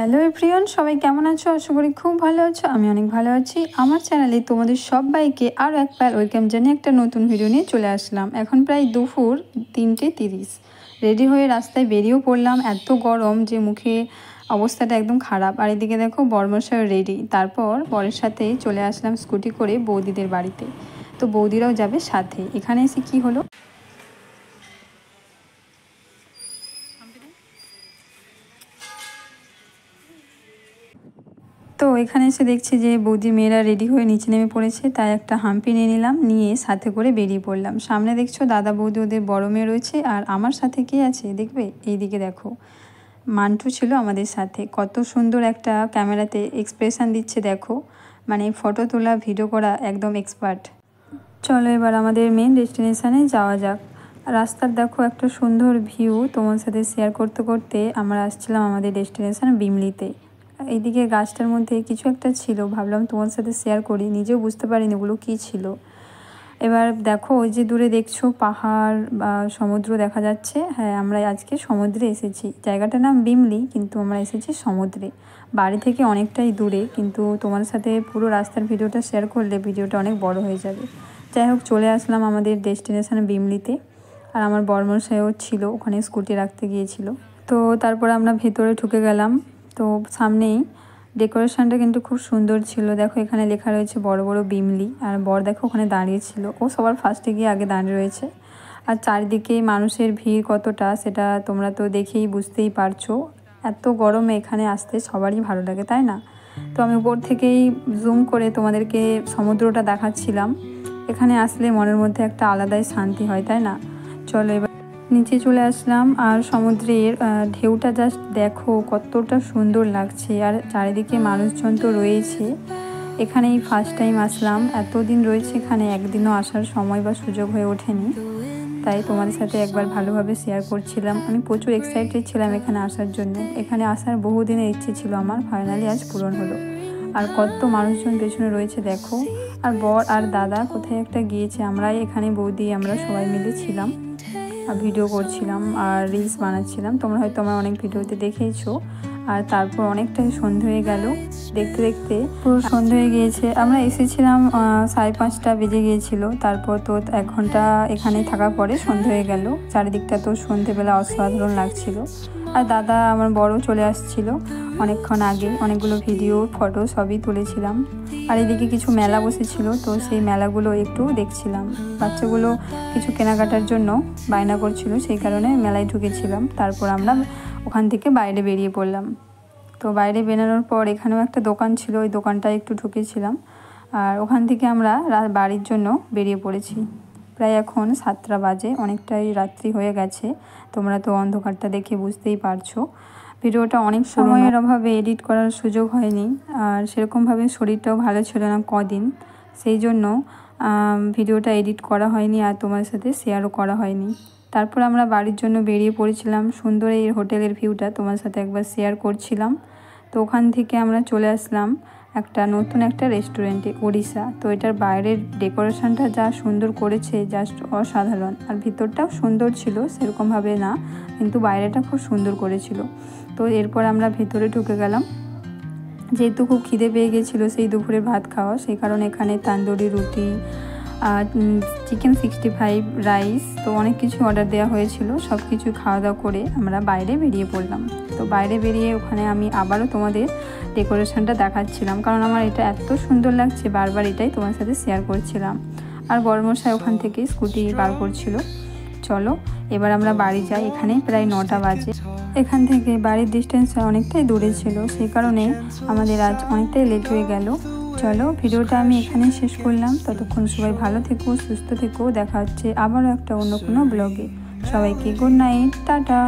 Hello everyone, সবাই কেমন আছো? আশা করি খুব ভালো আছো। আমি অনেক ভালো আছি। আমার চ্যানেলে তোমাদের সবাইকে আরও একবার ওয়েলকাম জানিয়ে একটা নতুন ভিডিও নিয়ে চলে আসলাম। এখন প্রায় দুপুর 3:30। রেডি হয়ে রাস্তায় বেরিয়েও পড়লাম। এত গরম যে মুখে অবস্থাটা একদম খারাপ। আর এদিকে দেখো বর্মশাই রেডি। তারপর বরের সাথে চলে আসলাম স্কুটি করে বৌদিদের বাড়িতে। তো বৌদিরাও যাবে সাথে। এখানে এসে কি হলো, তো এখানে এসে দেখছি যে বৌদি মেয়েরা রেডি হয়ে নিচে নেমে পড়েছে। তাই একটা হাম্পি নিয়ে নিলাম, নিয়ে সাথে করে বেরিয়ে পড়লাম। সামনে দেখছো দাদা বৌদি ওদের বড় মেয়ে রয়েছে, আর আমার সাথে কে আছে দেখবে। এইদিকে দেখো মান্টু ছিল আমাদের সাথে। কত সুন্দর একটা ক্যামেরাতে এক্সপ্রেশন দিচ্ছে দেখো, মানে ফটো তোলা ভিডিও করা একদম এক্সপার্ট। চলো এবার আমাদের মেন ডেস্টিনেশানে যাওয়া যাক। রাস্তার দেখো একটা সুন্দর ভিউ তোমার সাথে শেয়ার করতে করতে আমরা আসছিলাম আমাদের ডেস্টিনেশান বিমলিতে। এইদিকে গাছটার মধ্যে কিছু একটা ছিল, ভাবলাম তোমার সাথে শেয়ার করি, নিজেও বুঝতে পারিনি ওগুলো কী ছিল। এবার দেখো ওই যে দূরে দেখছো পাহাড় বা সমুদ্র দেখা যাচ্ছে। হ্যাঁ, আমরা আজকে সমুদ্রে এসেছি। জায়গাটার নাম বিমলি, কিন্তু আমরা এসেছি সমুদ্রে। বাড়ি থেকে অনেকটাই দূরে, কিন্তু তোমার সাথে পুরো রাস্তার ভিডিওটা শেয়ার করলে ভিডিওটা অনেক বড় হয়ে যাবে। যাই হোক, চলে আসলাম আমাদের ডেস্টিনেশন বিমলিতে। আর আমার বর্মশাইও ছিল ওখানে, স্কুটি রাখতে গিয়েছিল। তো তারপর আমরা ভেতরে ঢুকে গেলাম। তো সামনেই ডেকোরেশনটা কিন্তু খুব সুন্দর ছিল। দেখো এখানে লেখা রয়েছে বড় বড় বিমলি। আর বর দেখো ওখানে দাঁড়িয়েছিল, ও সবার ফার্স্টে গিয়ে আগে দাঁড়িয়ে রয়েছে। আর চারিদিকে মানুষের ভিড় কতটা সেটা তোমরা তো দেখেই বুঝতেই পারছো। এত গরমে এখানে আসতে সবারই ভালো লাগে, তাই না? তো আমি উপর থেকেই জুম করে তোমাদেরকে সমুদ্রটা দেখাচ্ছিলাম। এখানে আসলে মনের মধ্যে একটা আলাদাই শান্তি হয়, তাই না? চলো এবার নিচে চলে আসলাম। আর সমুদ্রের ঢেউটা জাস্ট দেখো কতটা সুন্দর লাগছে। আর চারিদিকে মানুষজন তো রয়েছে। এখানেই ফার্স্ট টাইম আসলাম, এতদিন রয়েছে এখানে, একদিনও আসার সময় বা সুযোগ হয়ে ওঠেনি। তাই তোমাদের সাথে একবার ভালোভাবে শেয়ার করছিলাম। আমি প্রচুর এক্সাইটেড ছিলাম এখানে আসার জন্য। এখানে আসার বহুদিনের ইচ্ছে ছিল আমার, ফাইনালি আজ পূরণ হলো। আর কত মানুষজন পেছনে রয়েছে দেখো। আর বর আর দাদা কোথায় একটা গিয়েছে, আমরাই এখানে বৌদি আমরা সবাই মিলে ছিলাম, ভিডিও করছিলাম আর রিলস বানাচ্ছিলাম। তোমরা হয়তো আমার অনেক ভিডিওতে দেখেইছো। আর তারপর অনেকটাই সন্ধে হয়ে গেল, দেখতে দেখতে পুরো সন্ধে হয়ে গিয়েছে। আমরা এসেছিলাম 5:30 বেজে গিয়েছিল। তারপর তো 1 ঘন্টা এখানে থাকার পরে সন্ধে হয়ে গেল। চারিদিকটা তো সন্ধেবেলা অসাধারণ লাগছিল। আর দাদা আমার বড় চলে আসছিল অনেকক্ষণ আগে, অনেকগুলো ভিডিও ফটো সবই তুলেছিলাম। আর এদিকে কিছু মেলা বসেছিল, তো সেই মেলাগুলো একটু দেখছিলাম। বাচ্চাগুলো কিছু কেনাকাটার জন্য বায়না করছিল, সেই কারণে মেলায় ঢুকেছিলাম। তারপর আমরা ওখান থেকে বাইরে বেরিয়ে পড়লাম। তো বাইরে বেরোনোর পর এখানেও একটা দোকান ছিল, ওই দোকানটায় একটু ঢুকেছিলাম। আর ওখান থেকে আমরা বাড়ির জন্য বেরিয়ে পড়েছি। প্রায় এখন 7টা বাজে, অনেকটাই রাত্রি হয়ে গেছে। তোমরা তো অন্ধকারটা দেখে বুঝতেই পারছো। ভিডিওটা অনেক সময়ের অভাবে এডিট করার সুযোগ হয়নি, আর সেরকমভাবে শরীরটাও ভালো ছিল না কদিন, সেই জন্য ভিডিওটা এডিট করা হয়নি আর তোমার সাথে শেয়ারও করা হয়নি। তারপর আমরা বাড়ির জন্য বেরিয়ে পড়েছিলাম। সুন্দর এই হোটেলের ভিউটা তোমার সাথে একবার শেয়ার করছিলাম। তো ওখান থেকে আমরা চলে আসলাম নতুন একটা রেস্টুরেন্টে, ওড়িশা। তো এটার বাইরের ডেকোরেশনটা যা সুন্দর করেছে, জাস্ট অসাধারণ। আর ভিতরটাও সুন্দর ছিল, সেরকমভাবে না, কিন্তু বাইরেটা খুব সুন্দর করেছিল। তো এরপর আমরা ভেতরে ঢুকে গেলাম। যেহেতু খুব খিদে পেয়ে গেছিলো সেই দুপুরে ভাত খাওয়া, সেই কারণে এখানে তান্দুরি রুটি, চিকেন 65, রাইস, তো অনেক কিছু অর্ডার দেওয়া হয়েছিল। সব কিছু খাওয়া দাওয়া করে আমরা বাইরে বেরিয়ে পড়লাম। তো বাইরে বেরিয়ে ওখানে আমি আবারও তোমাদের ডেকোরেশনটা দেখাচ্ছিলাম, কারণ আমার এটা এত সুন্দর লাগছে, বারবার এটাই তোমার সাথে শেয়ার করছিলাম। আর বড়মশাই ওখান থেকে স্কুটি বার করছিল। চলো এবার আমরা বাড়ি যাই। এখানে প্রায় 9টা বাজে। এখান থেকে বাড়ির ডিস্টেন্স অনেকটাই দূরে ছিল, সেই কারণে আমাদের আজ অনেকটাই লেট হয়ে গেল। চলো ভিডিওটা আমি এখানেই শেষ করলাম। ততক্ষণ সবাই ভালো থেকো, সুস্থ থেকো। দেখা হচ্ছে আবারও একটা অন্য কোনো ব্লগে। সবাইকে গুড নাইট, টাটা।